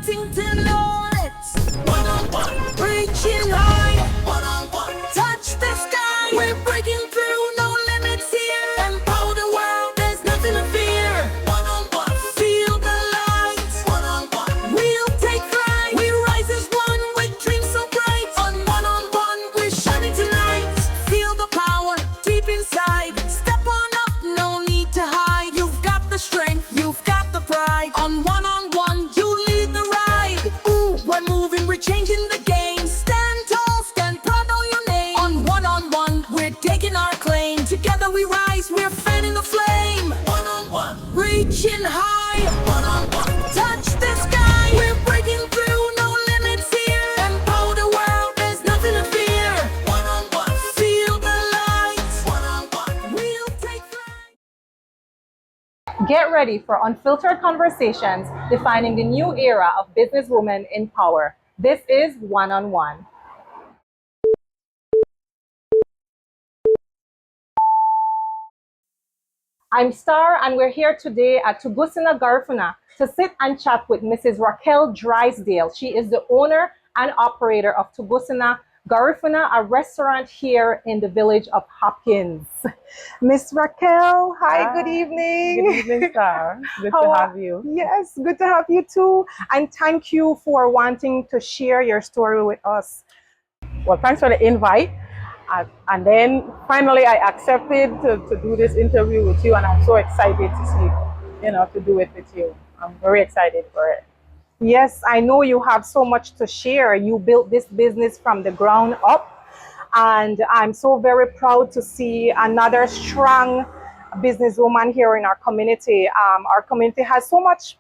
wanting to know it. One-on-one, reaching high. One-on-one, touch the sky. We're breaking through, no limits here. Empower the world, there's nothing to fear. One-on-one, feel the light. One-on-one, we'll take flight. We rise as one with dreams so bright. On one-on-one, we're shining tonight. Feel the power deep inside. Step on up, no need to hide. You've got the strength, you've got the pride. On one-on-one, you lead the ride. Ooh, we're moving, we're changing the game. Stand tall, stand proud, know your name. On one-on-one, we're taking our claim. Together we rise, we're fanning the flame. One-on-one, reaching high. One-on-one, touch the sky. We're breaking through, no limits here. Empower the world, there's nothing to fear. One-on-one, feel the light. One-on-one, we'll take flight. Get ready for unfiltered conversations defining the new era of businesswomen in power. This is One-on-One. I'm Star, and we're here today at Tuguscina, Garifuna to sit and chat with Mrs. Raquel Drysdale. She is the owner and operator of Tuguscina, Garifuna, a restaurant here in the village of Hopkins. Miss Raquel, hi, good evening. Good evening, Star. Good How to are- have you. Yes, good to have you too. And thank you for wanting to share your story with us. Well, thanks for the invite. And then finally, I accepted to do this interview with you, and I'm so excited to see, to do it with you. I'm very excited for it. Yes, I know you have so much to share. You built this business from the ground up, and I'm so very proud to see another strong businesswoman here in our community. Our community has so many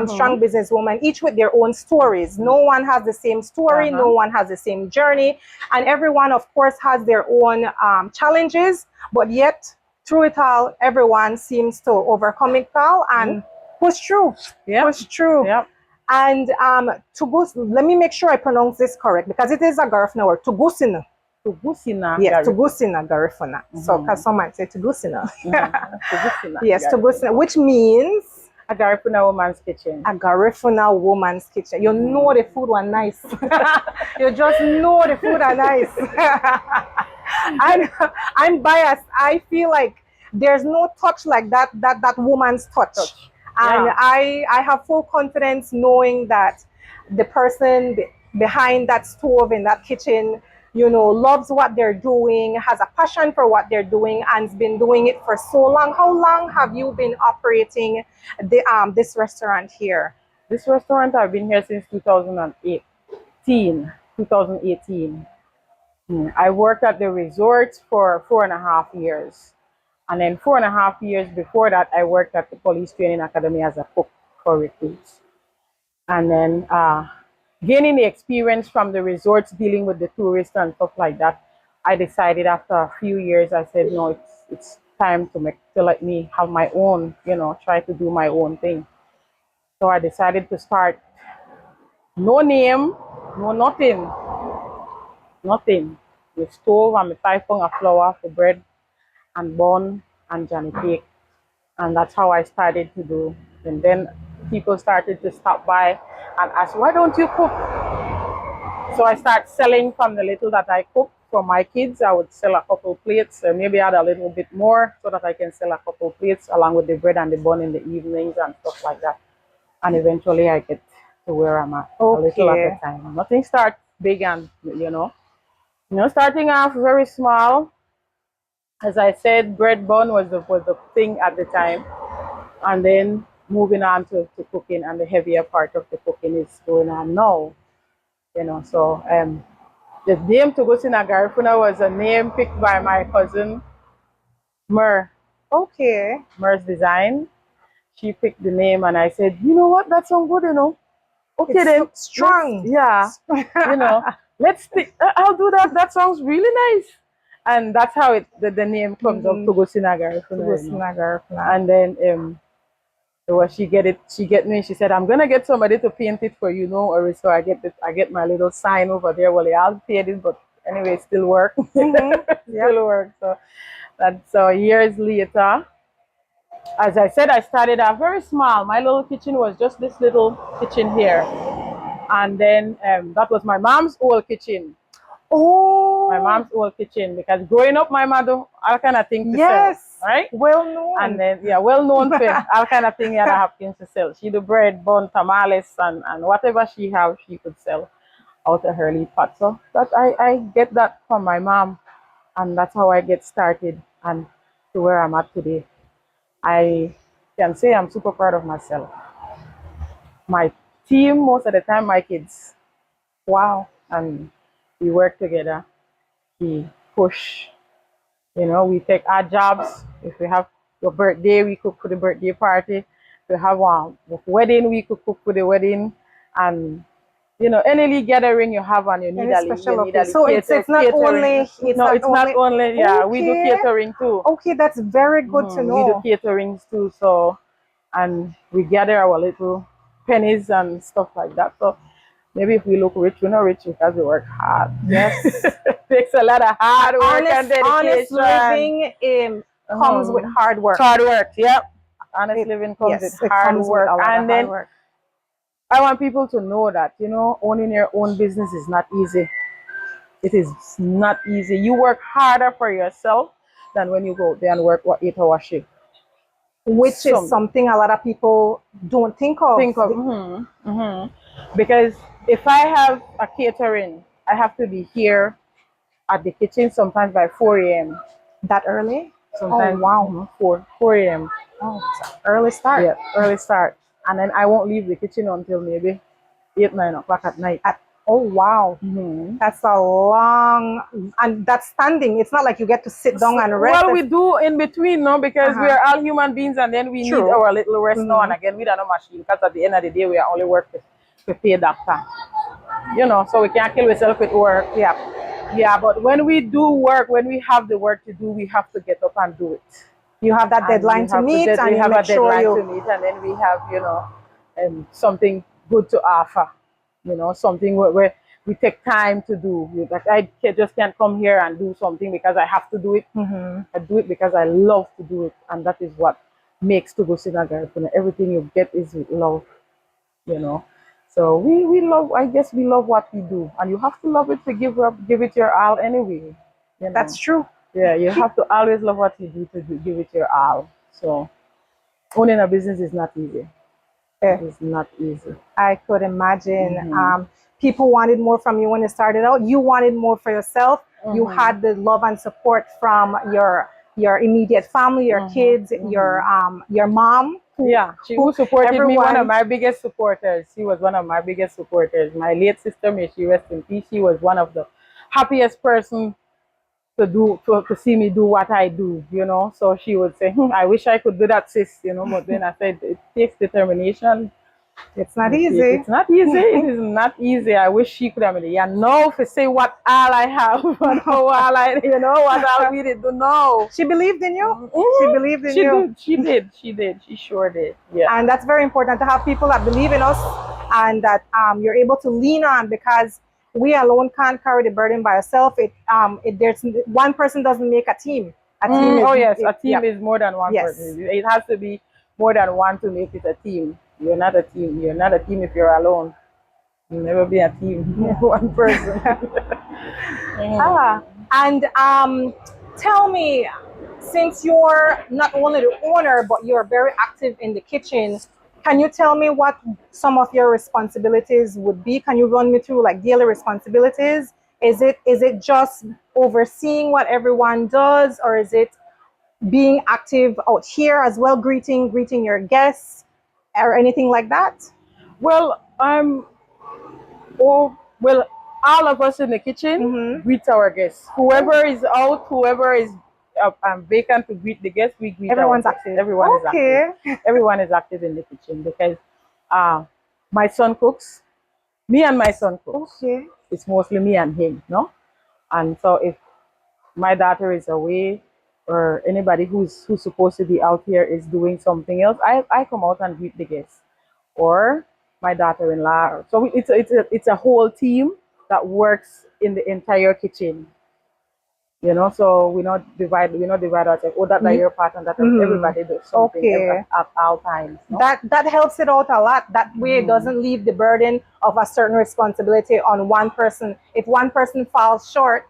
strong businesswomen, each with their own stories. No one has the same story, no one has the same journey, and everyone, of course, has their own challenges, but yet through it all, everyone seems to overcome it all and push through. Yep. Push through. Yep. And let me make sure I pronounce this correct, because it is a Garifuna word, Tuguscina. Tuguscina. Yes, Tuguscina, Garifuna. So, because some might say Tuguscina. Tuguscina. Yes, Tuguscina, which means A Garifuna woman's kitchen. a Garifuna woman's kitchen. You know the food was nice. You just know the food are nice. And I'm biased. I feel like there's no touch like that woman's touch. And Yeah. I have full confidence knowing that the person behind that stove in that kitchen, loves what they're doing, has a passion for what they're doing, and's been doing it for so long. How long have you been operating this restaurant here? This restaurant, I've been here since 2018. 2018. I worked at the resort for 4.5 years. And then 4.5 years before that, I worked at the police training academy as a cook for recruits. And then gaining the experience from the resorts, dealing with the tourists and stuff like that, I decided after a few years, I said, no, it's time to let me have my own, try to do my own thing. So I decided to start. No name, no nothing. Nothing. The stove and the 5 pounds of flour for bread and bun and Johnny cake. And that's how I started to do. And then people started to stop by and ask, why don't you cook? So I started selling from the little that I cooked for my kids. I would sell a couple plates, maybe add a little bit more so that I can sell a couple plates along with the bread and the bun in the evenings and stuff like that. And eventually I get to where I'm at, a little at a time. Nothing starts big and, starting off very small. As I said, bread bun was the thing at the time. And then moving on to cooking, and the heavier part of the cooking is going on now. So the name Tuguscina Garifuna was a name picked by my cousin, Mer. Okay. Mer's design. She picked the name, and I said, you know what, that sounds good, Okay, It's then. strong. Yeah. Let's I'll do that. That sounds really nice. And that's how the name comes up, Tuguscina Garifuna. Tuguscina Garifuna. And then so she get me, she said, I'm gonna get somebody to paint it for you, or so I get my little sign over there. Well, I'll paint it, but anyway, it still work. Still work. So that's years later, as I said, I started out very small. My little kitchen was just this little kitchen here. And then that was my mom's old kitchen. Oh, My mom's old kitchen, because growing up, my mother all kind of things to sell, yes, right? well known. And then yeah, well known for all kind of things that Hopkins to sell. She do bread, bun, tamales, and whatever she have, she could sell out of her little pot. So that I get that from my mom, and that's how I get started and to where I'm at today. I can say I'm super proud of myself. My team, most of the time, my kids, Wow. and we work together. We push. You know, we take our jobs. If we have your birthday, we cook for the birthday party. If we have a wedding, we could cook for the wedding. And you know, any little gathering you have and you need Any a little, special you need a occasion. little So it's not only catering. No, it's not only. Yeah, we do okay. catering too. Okay, that's very good to We do know. caterings too. So, and we gather our little pennies and stuff like that. So maybe if we look rich, we're not rich because we work hard. Yes. It takes a lot of hard work and Honest dedication. living comes with hard work. Hard work, yep. Honest It- living comes with yes, it hard comes with work. a lot And of then hard work. I want people to know that, you know, owning your own business is not easy. It is not easy. You work harder for yourself than when you go out there and work what 8 hour shift. Which is Some something a lot of people don't think of. think of because if I have a catering, I have to be here at the kitchen sometimes by 4 a.m. That early? Sometimes Oh wow. 4 a.m. Oh, it's an early start. Yeah, early start. And then I won't leave the kitchen until maybe 8, 9 o'clock at night. Oh wow. That's a long, and that's standing. It's not like you get to sit down and rest. Well, we do in between, no, because we Uh-huh. are all human beings, and then we need True. our little rest now and again. We don't know machine because at the end of the day, we are only work to pay doctor. You know, so we can't kill ourselves with work. Yeah. Yeah, but when we do work, when we have the work to do, we have to get up and do it. You have that And deadline we to have meet, and we you have make a sure deadline you. to meet, and then we have, you know, something good to offer. You know, something where we take time to do. Like just can't come here and do something because I have to do it. I do it because I love to do it, and that is what makes Tuguscina Garifuna. Everything you get is with love. You know, so we love. I guess we love what we do, and you have to love it to give it your all anyway. You know? That's true. Yeah, you have to always love what you do to give it your all. So owning a business is not easy. Yeah. It is not easy. I could imagine. People wanted more from you when you started out. You wanted more for yourself. You had the love and support from your immediate family, your kids, your mom. Yeah, who supported me, one of everyone- my biggest supporters. She was one of my biggest supporters. My late sister, may she rest in peace, she was one of the happiest person to see me do what I do, you know. So she would say, I wish I could do that, sis, you know. But then I said, it takes determination. It's not easy. It's not easy. It is not easy. I wish she could have been. Yeah, no, to say what all I have, and all I, you know, what all we did do. No, She believed in you. She believed in you. She did. She did. She sure did. Yeah. And that's very important to have people that believe in us and that you're able to lean on, because we alone can't carry the burden by ourselves. There's one person doesn't make a team. A team is, Oh yes, a team yeah. is more than one Yes. person. It has to be more than one to make it a team. You're not a team. You're not a team if you're alone. You'll never be a team. One person. And tell me, since you're not only the owner but you're very active in the kitchen, can you tell me what some of your responsibilities would be? Can you run me through like daily responsibilities? Is it just overseeing what everyone does, or is it being active out here as well, greeting your guests, or anything like that? Well, all of us in the kitchen greet our guests. Whoever is out, whoever is vacant to greet the guests, we greet. Everyone's our guests. active. Everyone is active. Everyone is active in the kitchen because my son cooks. Me and my son cooks. Okay. It's mostly me and him, no? And so if my daughter is away or anybody who's supposed to be out here is doing something else, I come out and greet the guests. Or my daughter-in-law. So it's a whole team that works in the entire kitchen. You know, so we not divide ourselves. Oh, that's your part and that everybody does something Okay. at all times. No? That helps it out a lot. That way it doesn't leave the burden of a certain responsibility on one person. If one person falls short,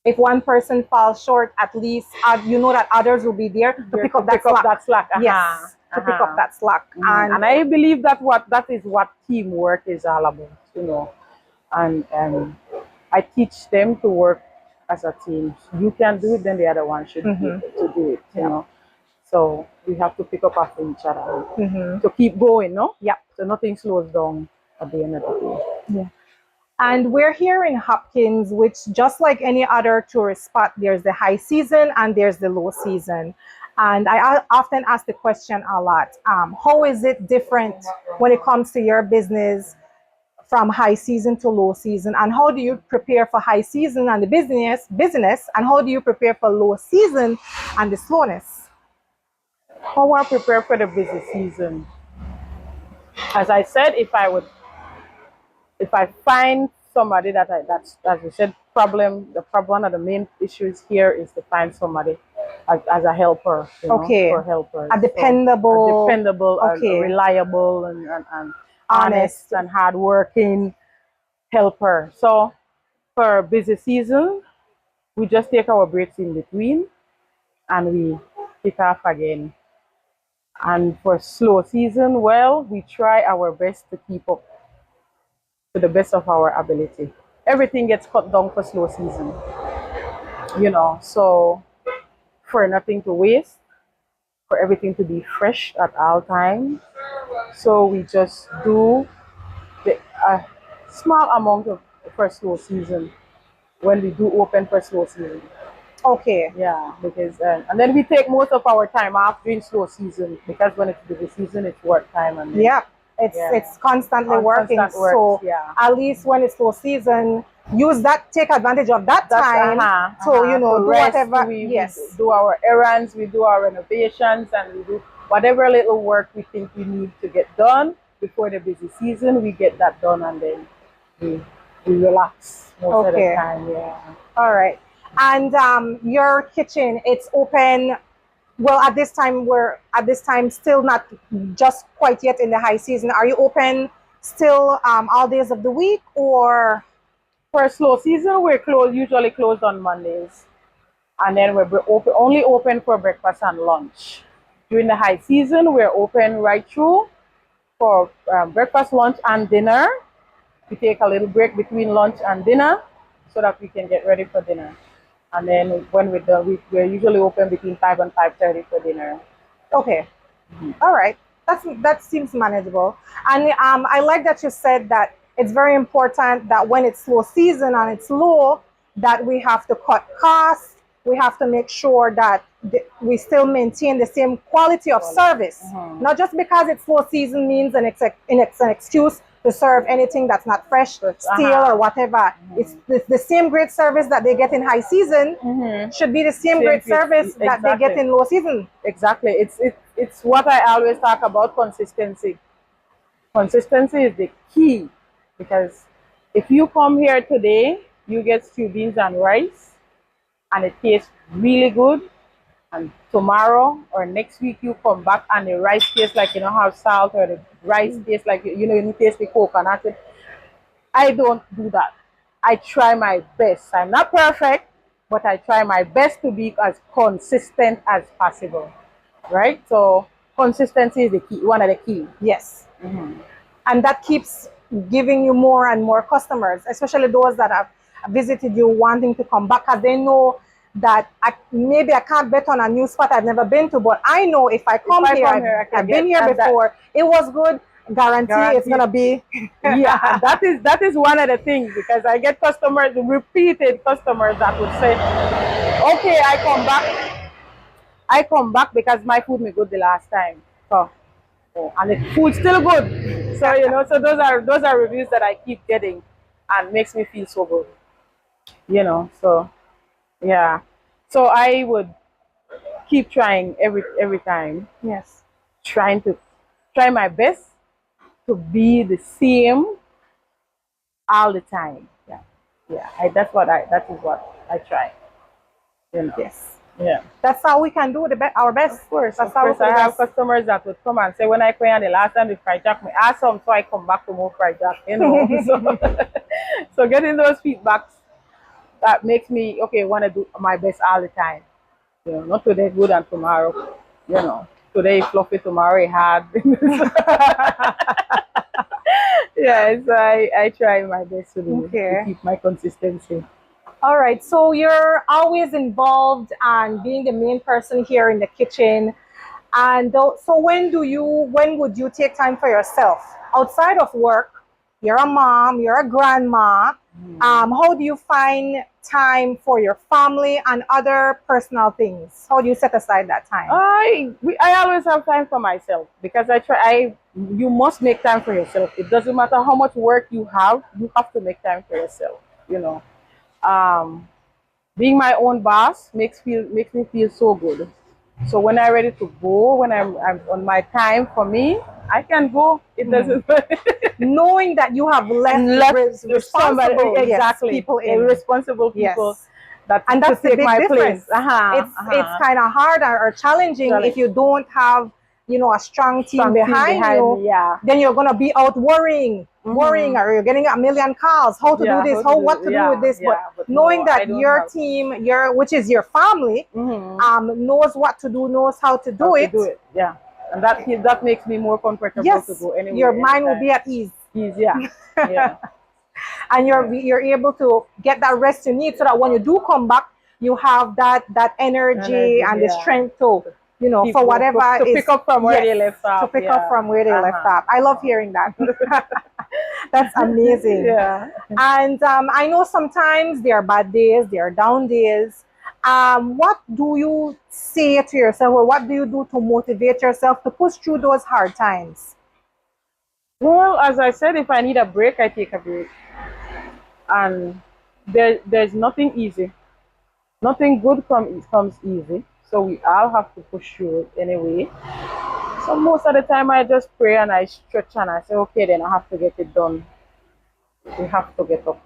at least you know that others will be there to pick up that slack. Yes, to pick up that slack. And I believe that is what teamwork is all about, you know. And I teach them to work as a team. You can do it, then the other one should be able to do it, you know. So we have to pick up after each other to keep going, no? Yep. So nothing slows down at the end of the day. Yeah. And we're here in Hopkins, which just like any other tourist spot, there's the high season and there's the low season. And I often ask the question a lot, how is it different when it comes to your business from high season to low season? And how do you prepare for high season and the business? And how do you prepare for low season and the slowness? How I prepare for the busy season? As I said, if I find somebody that's as you said, one of the main issues here is to find somebody as a helper, you know, for helpers. A dependable, reliable and honest and hardworking helper. So for busy season, we just take our breaks in between and we pick off again. And for slow season, well, we try our best to keep up to the best of our ability. Everything gets cut down for slow season, you know, so for nothing to waste, for everything to be fresh at all times. So we just do a small amount of for slow season when we do open for slow season. Okay. Yeah, because and then we take most of our time off during slow season because when it's busy season, it's work time and yeah. It's constantly working. So at least when it's slow season, take advantage of that time. So you know, do rest, whatever. We do our errands, we do our renovations, and we do whatever little work we think we need to get done before the busy season. We get that done, and then we relax most of the time. Yeah. All right. And your kitchen, it's open. Well, at this time still not just quite yet in the high season. Are you open still all days of the week, or for slow season we're usually closed on Mondays, and then we're only open for breakfast and lunch. During the high season, we're open right through for breakfast, lunch, and dinner. We take a little break between lunch and dinner so that we can get ready for dinner. And then when we're done, we're usually open between 5 and 5:30 for dinner. Okay. All right. That seems manageable. And I like that you said that it's very important that when it's slow season and it's low, that we have to cut costs. We have to make sure that we still maintain the same quality of service. Not just because it's slow season means it's an excuse to serve anything that's not fresh, stale, or whatever. It's the same great service that they get in high season should be the same great service that they get in low season. Exactly. It's what I always talk about: consistency. Consistency is the key, because if you come here today, you get stew beans and rice, and it tastes really good. And tomorrow or next week you come back and the rice tastes like you don't have salt, or the rice tastes like you taste the coconut. I don't do that. I try my best. I'm not perfect, but I try my best to be as consistent as possible. Right? So consistency is the key, one of the key. Yes. And that keeps giving you more and more customers, especially those that have visited you wanting to come back, because they know that maybe I can't bet on a new spot I've never been to, but I know if I come here, I've been here before, it was good, guarantee it's gonna be. Yeah, that is one of the things, because I get customers, repeated customers, that would say, okay, I come back because my food me good the last time. So and the food's still good. So so those are reviews that I keep getting and makes me feel so good. So yeah. So I would keep trying every time. Yes. Try my best to be the same all the time. Yeah. Yeah. That is what I try. You know. Yes. Yeah. That's how we can do our best. Of course, That's of how we course. do I the have best. customers that would come and say, when I came the last time the fried jack, me ask some, so I come back to more fried jack, you know. So, so getting those feedbacks, that makes me, okay, want to do my best all the time. You know, not today good and tomorrow, you know. Today fluffy, tomorrow hard. Yeah, so I try my best to Okay. keep my consistency. All right. So you're always involved and being the main person here in the kitchen. And so when would you take time for yourself outside of work? You're a mom, you're a grandma. How do you find time for your family and other personal things? How do you set aside that time? I always have time for myself because you must make time for yourself. It doesn't matter how much work you have to make time for yourself, you know. Um, Being my own boss makes me feel so good. So when I'm ready to go, when I'm on my time for me, I can go. It doesn't Knowing that you have left somebody responsible, yes, exactly people in. irresponsible people Yes. that And to that's the take big my difference. place. Uh-huh, It's kind of hard or challenging if Challenge. you don't have, a strong team Strong team behind behind you. me, yeah. Then you're gonna be out worrying, or you're getting a million calls. How to do Yeah, this? how to do What to do with yeah, this? But yeah. But knowing no, I that don't your have team, which is your family, knows what to do, knows how to how do to it. do it. Yeah. And that makes me more comfortable to Yes, go your anywhere, mind will anytime. be at ease, Easy, yeah. Yeah. and Yeah. you're able to get that rest you need, so that when you do come back, you have that energy Energy, and the yeah. strength to Keep for going. whatever To is, pick up from where yes, they left to off. pick up Yeah. from where they left off. I love hearing that. That's amazing. Yeah. And I know sometimes there are bad days, there are down days. What do you say to yourself, or what do you do to motivate yourself to push through those hard times? Well, as I said, if I need a break, I take a break. And there's nothing easy. Nothing good comes easy. So we all have to push through it anyway. So most of the time I just pray and I stretch and I say, okay, then I have to get it done. We have to get up.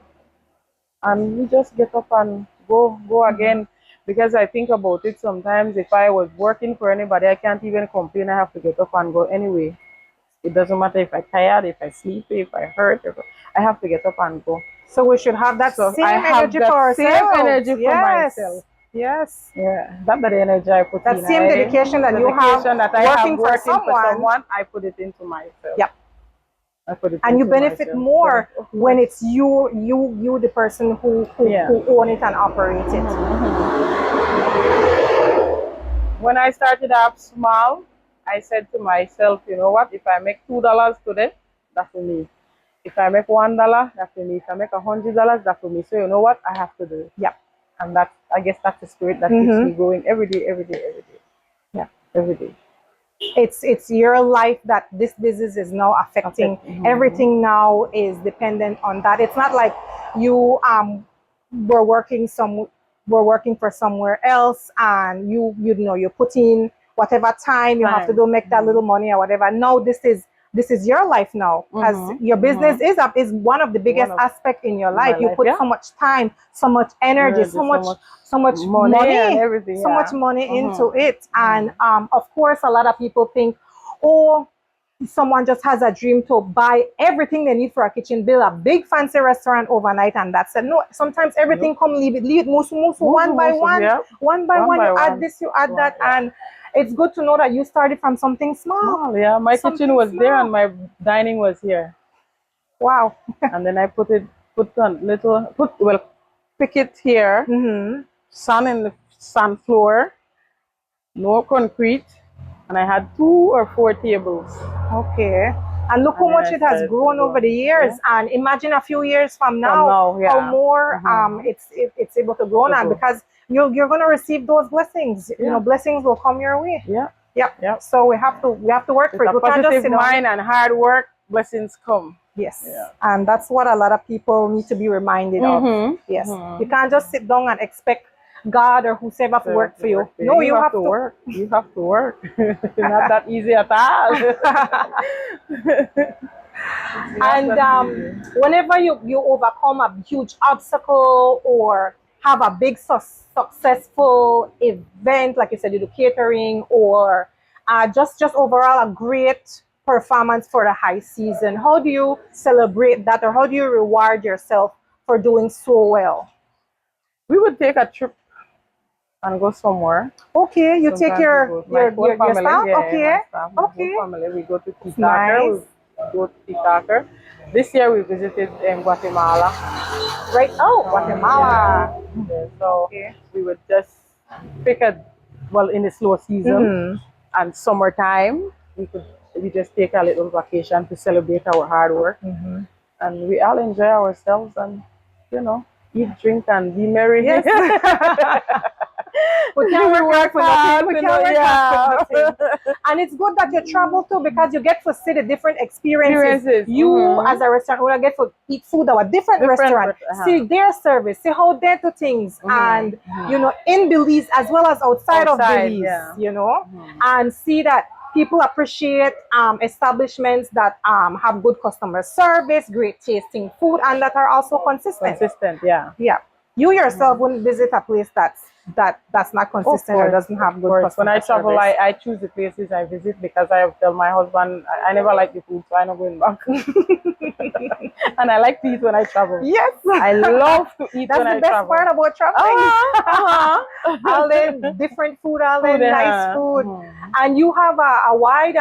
And we just get up and go again. Because I think about it sometimes, if I was working for anybody, I can't even complain. I have to get up and go anyway. It doesn't matter if I'm tired, if I sleep, if I hurt, I have to get up and go. So we should have that So I same have energy that for same ourselves. energy for Yes. myself. Yes. Yeah, that's the energy I put That in. same dedication that you have Dedication that I have working for working for someone. someone, I put it into myself. Yep. I put it And you into benefit myself. more Of when course. it's you the person Yeah. who own it and operate it. When I started up small, I said to myself, you know what? If I make $2 today, that's for me. If I make $1, that's for me. If I make $100, that's for me. So you know what? I have to do it. Yep. And I guess that's the spirit that keeps me going every day, every day, every day. Yeah. Every day. It's your life that this business is now affecting. Everything now is dependent on that. It's not like you were working were working for somewhere else, and you put in whatever time you have to do, make that little money or whatever. No, this is your life now, because your business is one of the biggest aspect in your life. You put so much time, so much energy, so much money and everything, so much money into it. And of course, a lot of people think, oh, someone just has a dream to buy everything they need for a kitchen, build a big fancy restaurant overnight, and that's it. No, sometimes everything come, leave it musu one by one, one by one. You add this, you add that, and it's good to know that you started from something small. Yeah, my kitchen was there and my dining was here. Wow. And then I put picket here, sun in the sand floor, no concrete, and I had 2 or 4 tables. Okay. And look how much it has grown over the years. And imagine a few years from now, how more it's able to grow now, because you're going to receive those blessings. You know, blessings will come your way. Yeah. Yep. So we have to work for it. With a positive mind and hard work, blessings come. Yes. Yeah. And that's what a lot of people need to be reminded of. Yes. You can't just sit down and expect God or whoever to work for you. No, you have to work. You have to work. Not that easy at all. And whenever you overcome a huge obstacle or have a big successful event, like you said, you do catering, or just overall a great performance for the high season, how do you celebrate that, or how do you reward yourself for doing so well? We would take a trip and go somewhere. Okay, you take Sometimes we your go with my whole family. staff. Yeah, Okay, my staff, my okay, whole family. We go to Titaca. nice. We go to Titaca. This year we visited Guatemala. Right. Oh, Guatemala. Yeah, so Okay. we would just pick a well in the slow season and summertime. We just take a little vacation to celebrate our hard work, and we all enjoy ourselves and eat, drink, and be merry. Yes. We can't work hard for nothing. We can't work hard for nothing. And it's good that you travel too, because you get to see the different experiences. You as a restaurant owner get to eat food at a different restaurant, see their service, see how they do things, and in Belize as well as outside of Belize, and see that people appreciate establishments that have good customer service, great tasting food, and that are also consistent. Yeah. You yourself wouldn't visit a place that's not consistent or doesn't have good customer service. When I travel, I choose the places I visit because I tell my husband I never like the food, so I'm not going back. And I like to eat when I travel. Yes, I love to eat when I travel. That's the best part about traveling. All the different food, all the nice food, and you have a wide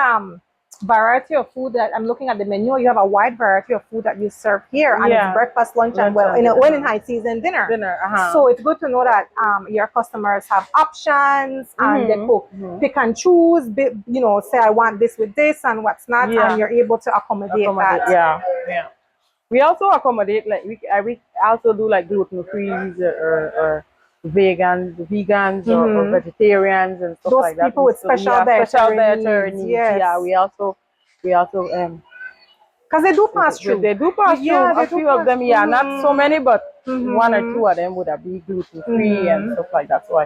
variety of food. That I'm looking at the menu. You have a wide variety of food that you serve here, and it's breakfast, lunch, and in high season dinner. So it's good to know that your customers have options, and they pick and choose. Say I want this with this and what's not, and you're able to accommodate that. Yeah. We also accommodate, like we also do like gluten-free or vegans or vegetarians and stuff like that. Those people with special dietary needs. Yes. Yeah, we also because they do pass through. They do pass through. A few of them, not so many, but one or two of them would be gluten-free and stuff like that. So I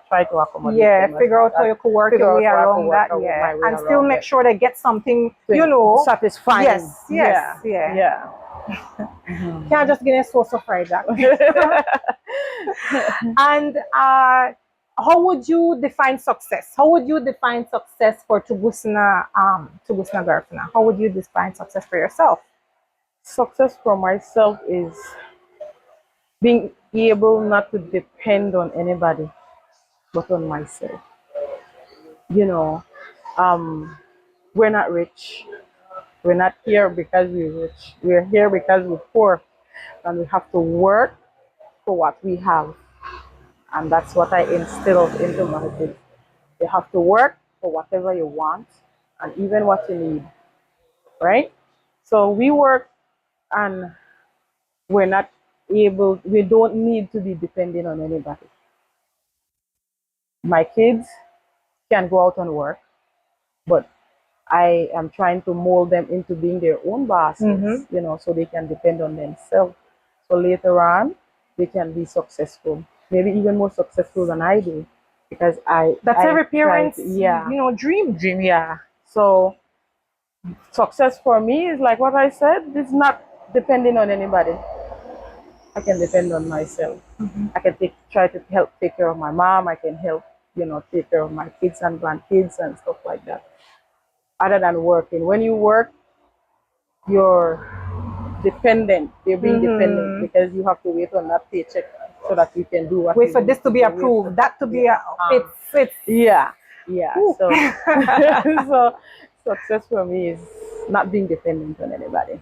try to accommodate them. Figure out how you could work your way around that, and still make sure they get something, satisfying. Yes. Can't just get a sauce of fried that. And how would you define success? How would you define success for Tuguscina Garifuna? How would you define success for yourself? Success for myself is being able not to depend on anybody, but on myself. We're not rich. We're not here because we're rich. We're here because we're poor, and we have to work for what we have. And that's what I instill into my kids. You have to work for whatever you want and even what you need, right? So we work, and we don't need to be dependent on anybody. My kids can go out and work, but I am trying to mold them into being their own bosses, so they can depend on themselves. So later on, they can be successful, maybe even more successful than I do, because that's every parent's dream. Yeah. So success for me is like what I said. It's not depending on anybody. I can depend on myself. I can try to help take care of my mom. I can help take care of my kids and grandkids and stuff like that. Other than working, when you work, you're dependent. You're being dependent because you have to wait on that paycheck so that you can do what. Wait for this to be approved, that to be it's yeah. So so success for me is not being dependent on anybody.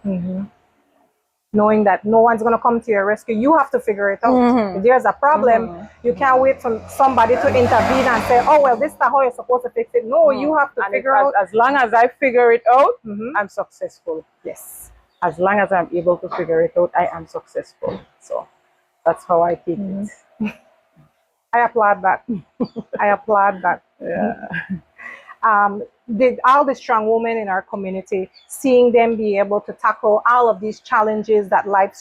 Knowing that no one's going to come to your rescue. You have to figure it out. If there's a problem, you can't wait for somebody to intervene and say, oh, well, this is how you're supposed to fix it. No, you have to figure out. As long as I figure it out, I'm successful. Yes. As long as I'm able to figure it out, I am successful. So that's how I take it. I applaud that. I applaud that. All the strong women in our community, seeing them be able to tackle all of these challenges that life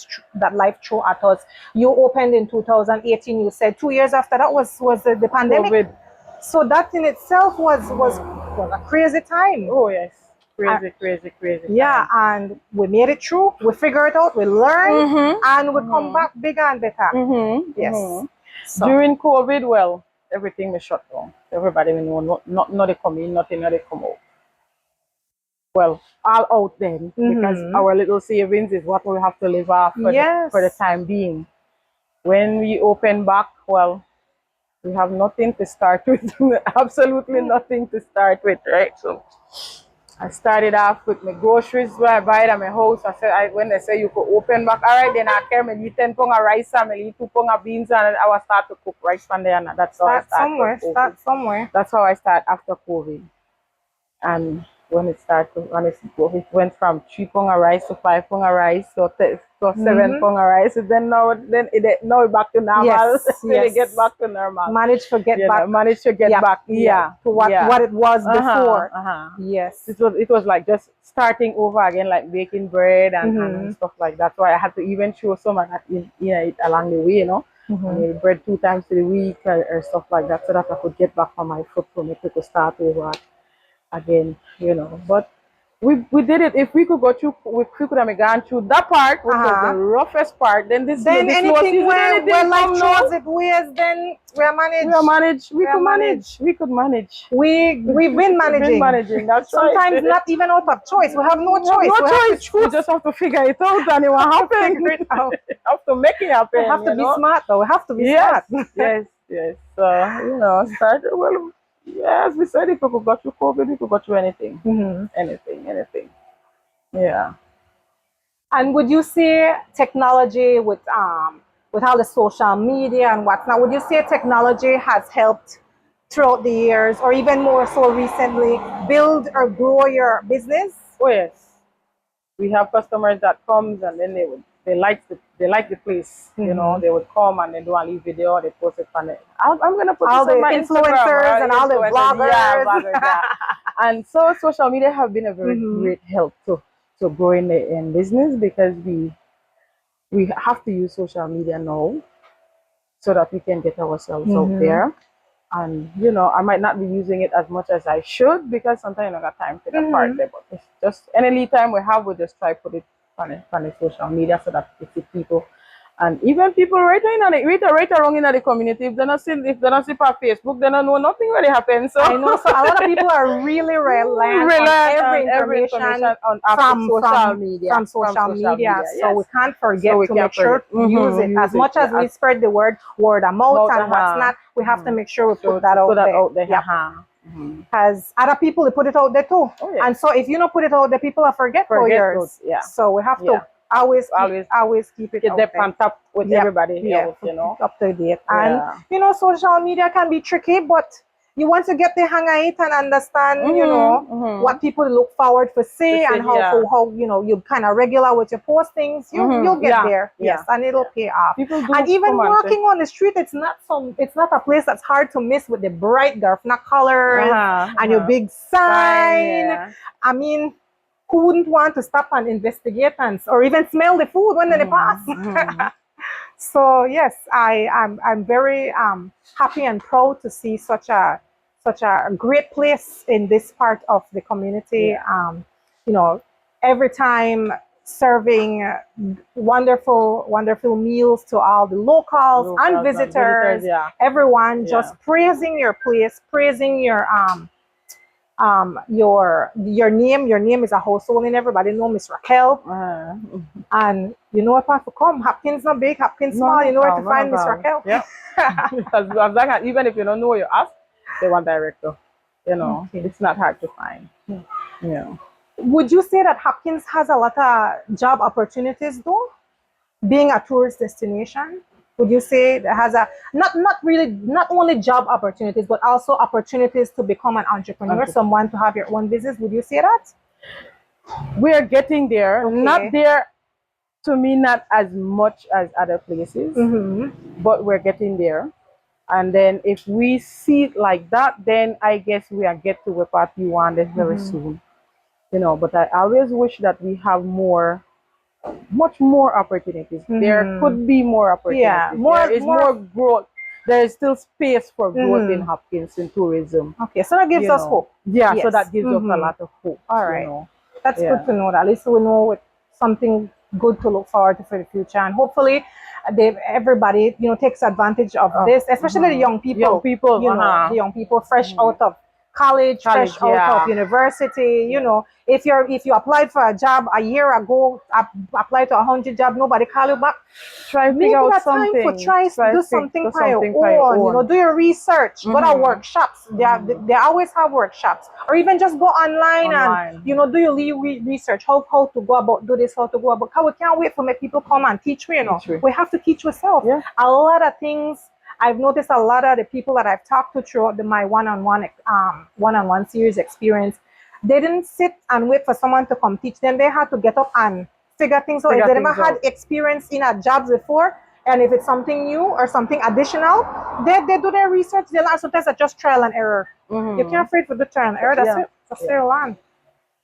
threw at us. You opened in 2018. You said 2 years after that was the pandemic. COVID. So that in itself was a crazy time. Oh yes, crazy Yeah, time. and we made it through. We figure it out. We learn, and we come back bigger and better. Yes. So During COVID, well, everything was shut down. Everybody we know, not they come in, nothing they come out. Well, all out then because our little savings is what we have to live off yes, for the time being. When we open back, well, we have nothing to start with, absolutely nothing to start with, right? So I started off with my groceries where I buy it at my house. When they say you could open back, all right, then I care me 10 pound of rice and me 2 pound of beans and I will start to cook rice from there and that's how I start start somewhere. for COVID. Start somewhere. That's how I start after COVID. And when it went from 3 pound of rice to 5 pound of rice to 7 pound of rice. Then now it's back to normal. Yes, When it yes. get back to normal. Manage to get back. Manage to get back. Yeah. To what it was before. Yes. It was like just starting over again, like baking bread and stuff like that. So I had to even show some of that it along the way, you know. I made bread 2 times a week or stuff like that, so that I could get back on my foot for me to start over again, you know. But we did it. If we could go through, if we could have gone through that part, which was the roughest part, then this anything season, where life throws it ways, then we could manage. We've been managing. That's Sometimes right. not even out of choice. We have no choice. No we have choice. We just have to figure it out and it will happen. figure it out. Have to make it happen. We have to be know? smart though. We have to be Yes, smart. yes. So, you know, well, yes, we said if we could go through COVID, we could go through anything. Anything. Yeah. And would you say technology with all the social media and what's not, would you say technology has helped throughout the years or even more so recently build or grow your business? Oh yes. We have customers that comes and then they like the place. You know, they would come and they do a live video, they post it on it. I'm gonna put all this the on my influencers Instagram, and all the bloggers. Yeah, bloggers, yeah. And so social media have been a very great help to grow in business because we have to use social media now so that we can get ourselves out there. And you know, I might not be using it as much as I should because sometimes I don't got time for that part there. But it's just any lead time we have, we just try put it on the social media so that it's people. And even people right around in the community, if they're not see on Facebook, they don't know nothing really happens. So I know. So a lot of people are really reliant on every information from social media. So we can't forget to make sure to use it. As much as we spread the word of mouth and what's not, we have to make sure we put that out there. Because other people, they put it out there too. And so if you don't put it out there, people will forget for yours. So we have to always keep it get out them there. on top with everybody else, you know. Up to date. And you know, social media can be tricky, but you want to get the hang of it and understand, you know, what people look forward to say and how you know you kind of regular with your postings. You'll get there. Yes, and it'll pay off. And even walking on the street, it's not a place that's hard to miss with the bright Garifuna colors and your big sign. I mean, who wouldn't want to stop and investigate or even smell the food when they pass? So yes, I'm very happy and proud to see such a great place in this part of the community. You know, every time serving wonderful meals to all the locals and visitors. Everyone just praising your place, praising your name. Your name is a household and everybody know Miss Raquel. And you know if I have to come, Hopkins not big, Hopkins small, you know where to find Miss Raquel. Yeah. Because even if you don't know, you ask, they want director. You know, it's not hard to find. Yeah. Would you say that Hopkins has a lot of job opportunities though? Being a tourist destination? Would you say it has not only job opportunities, but also opportunities to become an entrepreneur, someone to have your own business? Would you say that? We're getting there. Not there, to me, not as much as other places, but we're getting there. And then if we see it like that, then I guess we are get to where part we want it very soon. You know, but I always wish that we have much more opportunities. There could be more opportunities. There is more growth. there is still space for growth in Hopkins in tourism. Okay, so that gives us hope. Yeah, so Yes. that gives us a lot of hope. All right. You know. That's Yeah. good to know. That at least we know with something good to look forward to for the future, and hopefully, everybody takes advantage of this, especially the young people. Young people, the young people fresh out of college, fresh out yeah. of university. You know, if you applied for a job a year ago, applied to 100 jobs, nobody call you back. Try Make figure out that something. time for do something by your own. You know, do your research. Go to workshops. They always have workshops, or even just go online and do your research. How to go about do this, how to go about. Cause we can't wait for make people come and teach you. You know, we have to teach ourselves. Yeah. A lot of things. I've noticed a lot of the people that I've talked to throughout my one-on-one series experience, they didn't sit and wait for someone to come teach them. They had to get up and figure things out. If they never had experience in a job before, and if it's something new or something additional, they do their research. They learn. Sometimes it's just trial and error. You can't afraid for the trial and error. That's it. Just still learn.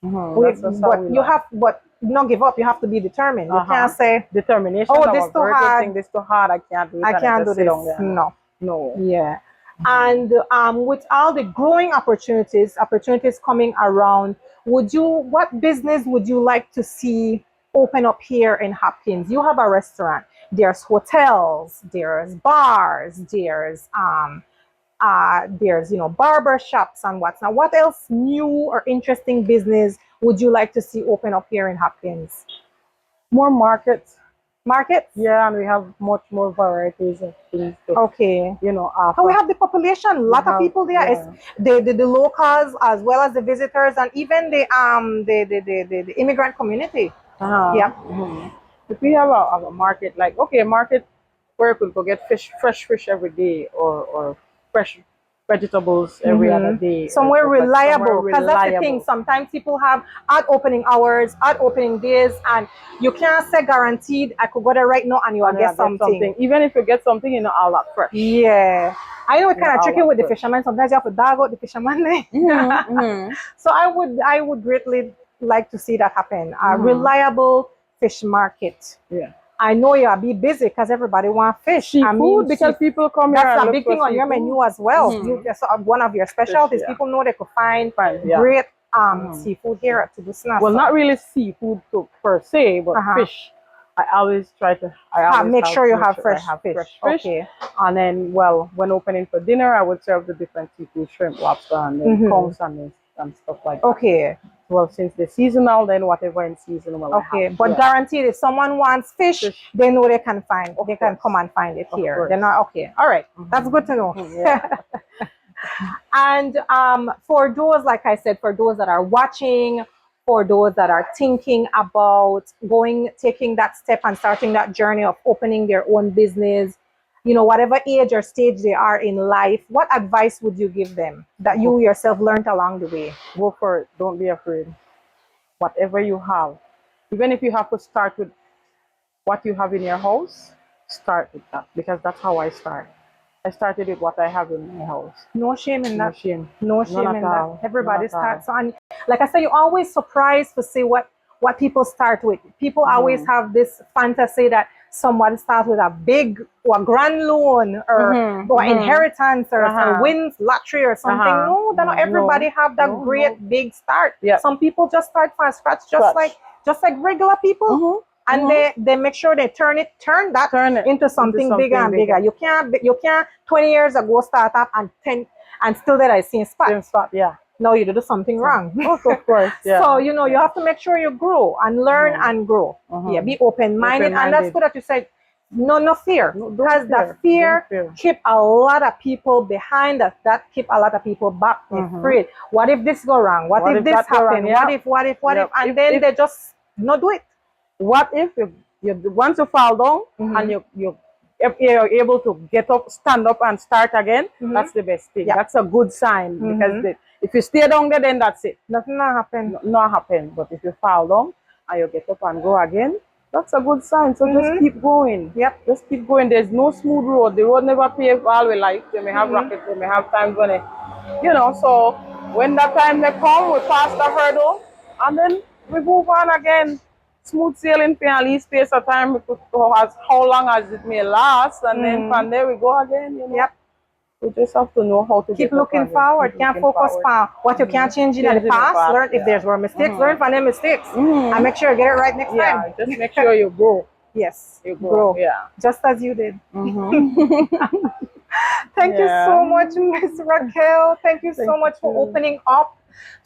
But not give up. You have to be determined. You can't say determination. Oh, this too hard. This too hard. I can't do it. I can't do this. No. Yeah. And with all the growing opportunities coming around, what business would you like to see open up here in Hopkins? You have a restaurant. There's hotels. There's bars. There's barber shops and what's now. What else new or interesting business would you like to see open up here in Hopkins? More markets. Markets? Yeah, and we have much more varieties of things. Okay. Offer. We have the population. A lot of people there. Yeah. The locals as well as the visitors and even the immigrant community. Yeah. If we have a market a market where you could go get fresh fish every day or fresh vegetables every other day. Somewhere reliable, because that's the thing. Sometimes people have odd opening hours, odd opening days, and you can't say guaranteed I could go there right now and you will get something. Even if you get something, all that fresh. Yeah. I know it's kind of tricky with the fishermen. Sometimes you have to dog out the fisherman. So I would greatly like to see that happen. A reliable fish market. Yeah. I know you'll be busy because everybody wants fish. Seafood, because people come here. That's a big thing on your menu as well. That's one of your specialties. Fish, people know they could find great seafood here at Tuguscina. Well, not really seafood per se, but fish. I always try to make sure you have fresh fish. Okay. And then, when opening for dinner, I would serve the different seafood, shrimp, lobster, and then prawns and stuff like that. Okay. Well, since the seasonal, then whatever in season. But guaranteed, if someone wants fish, they know they can find. They can come and find it here. They're not okay. All right, that's good to know. And for those, like I said, for those that are watching, for those that are thinking about taking that step and starting that journey of opening their own business, whatever age or stage they are in life, what advice would you give them that you yourself learned along the way? Go for it. Don't be afraid. Whatever you have, even if you have to start with what you have in your house, start with that, because that's how I start. I started with what I have in my house. No shame in that. No shame in that. Everybody starts on. Like I said, you're always surprised to see what people start with. People always have this fantasy that someone starts with a big or grand loan or inheritance or wins lottery or something. No, not everybody have that great big start. Yeah. Some people just start from scratch, just like regular people. And they make sure they turn it into something bigger and bigger. You can't 20 years ago start up and still that I see a spot. Yeah. No, you do something wrong. Of course. Yeah. So you have to make sure you grow and learn and grow. Yeah, be open-minded. And that's good that you said no fear. Because the fear keep a lot of people behind us. That keep a lot of people back afraid. What if this go wrong? What if this happen? What if? And then they just not do it. What if you once you fall down and you're able to get up, stand up and start again? That's the best thing. That's a good sign, because if you stay down there, then that's it. Nothing will happen. Not happen. But if you fall down and you get up and go again, that's a good sign. So just keep going. Yep. Just keep going. There's no smooth road. The road never paved all the life. They may have rockets. They may have times when so when that time they come, we pass the hurdle and then we move on again. Smooth sailing for at least space of time, as how long as it may last, and then from there we go again. Yep. You just have to know how to Keep get up looking and forward. keep Can't looking focus forward. on what you can't change in Change the in the past. past, Learn if yeah. there were mistakes. Learn from them mistakes, Mhm. and make sure you get it right next Yeah, time. just make sure you grow. Yes, You grow. grow. Yeah. Just as you did. Mhm. Thank you Yeah. so much, Miss Raquel. Thank you so Thank much for you. opening up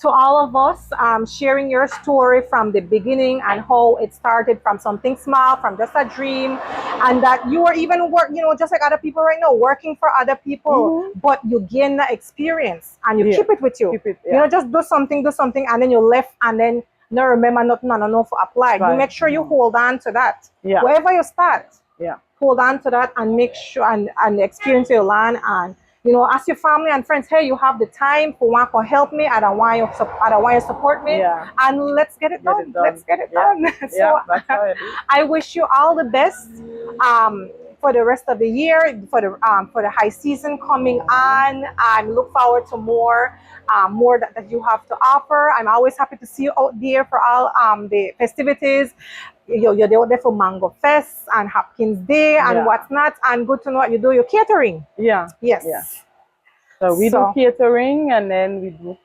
to all of us, sharing your story from the beginning and how it started from something small, from just a dream, and that you were even just like other people right now, working for other people, Mhm. but you gain the experience and you Yeah. keep it with you. Keep it, You know, yeah. just do something, and then you left, and then no remember nothing, and no for apply. You Right. make sure you hold on to that. Yeah. Wherever you start, Yeah. hold on to that and make sure and experience your land, and ask your family and friends, hey, you have the time for one to help me, I don't want you to support me, Yeah. and let's get it done. Let's get it done. So Yeah, that's how it is. I wish you all the best for the rest of the year, for the high season coming on. I look forward to more that you have to offer. I'm always happy to see you out there for all the festivities. You're out there for Mango Fest and Hopkins Day and Yeah. what's not. And good to know what you do. Your catering. Yeah. Yes. Yeah. So we do catering, and then we do.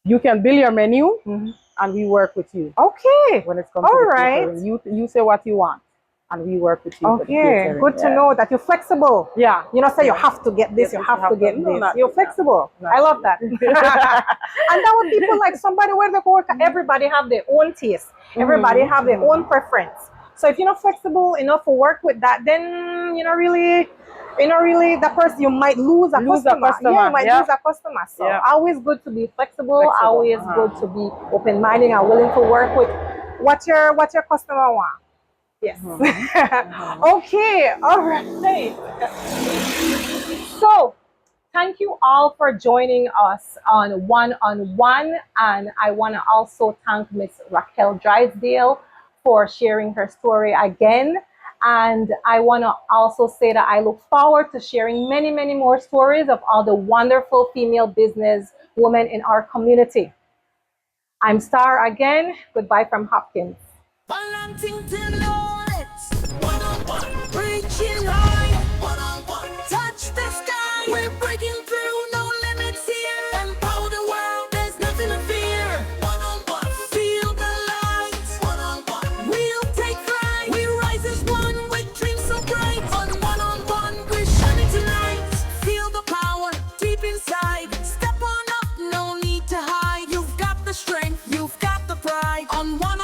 You can build your menu, and we work with you Okay. when it comes to All the right. catering. You say what you want, and we work with you for the Okay. catering. Good to Yeah. know that you're flexible. Yeah. You know, say you have to get this, Yes, you have to get No, this. not You're really, flexible. not I love really. that. And that would people like somebody where they work, everybody have their own taste. Everybody have their own preference. So if you're not flexible enough to work with that, then really that person, you might lose a customer. Yeah, you might lose a customer. So always good to be flexible, always good to be open-minded and willing to work with what your customer want. Yes. Okay, all right. So thank you all for joining us on One, and I want to also thank Miss Raquel Drysdale for sharing her story again. And I want to also say that I look forward to sharing many, many more stories of all the wonderful female business women in our community. I'm Star again. Goodbye from Hopkins. Huntington Lawrence, one-on-one, reaching high, one-on-one, touch the sky. We're breaking through, no limits here. Empower the world, there's nothing to fear. One-on-one, feel the lights. One-on-one, we'll take flight. We rise as one with dreams so bright. On one, we're shining tonight. Feel the power deep inside. Step on up, no need to hide. You've got the strength, you've got the pride. On one.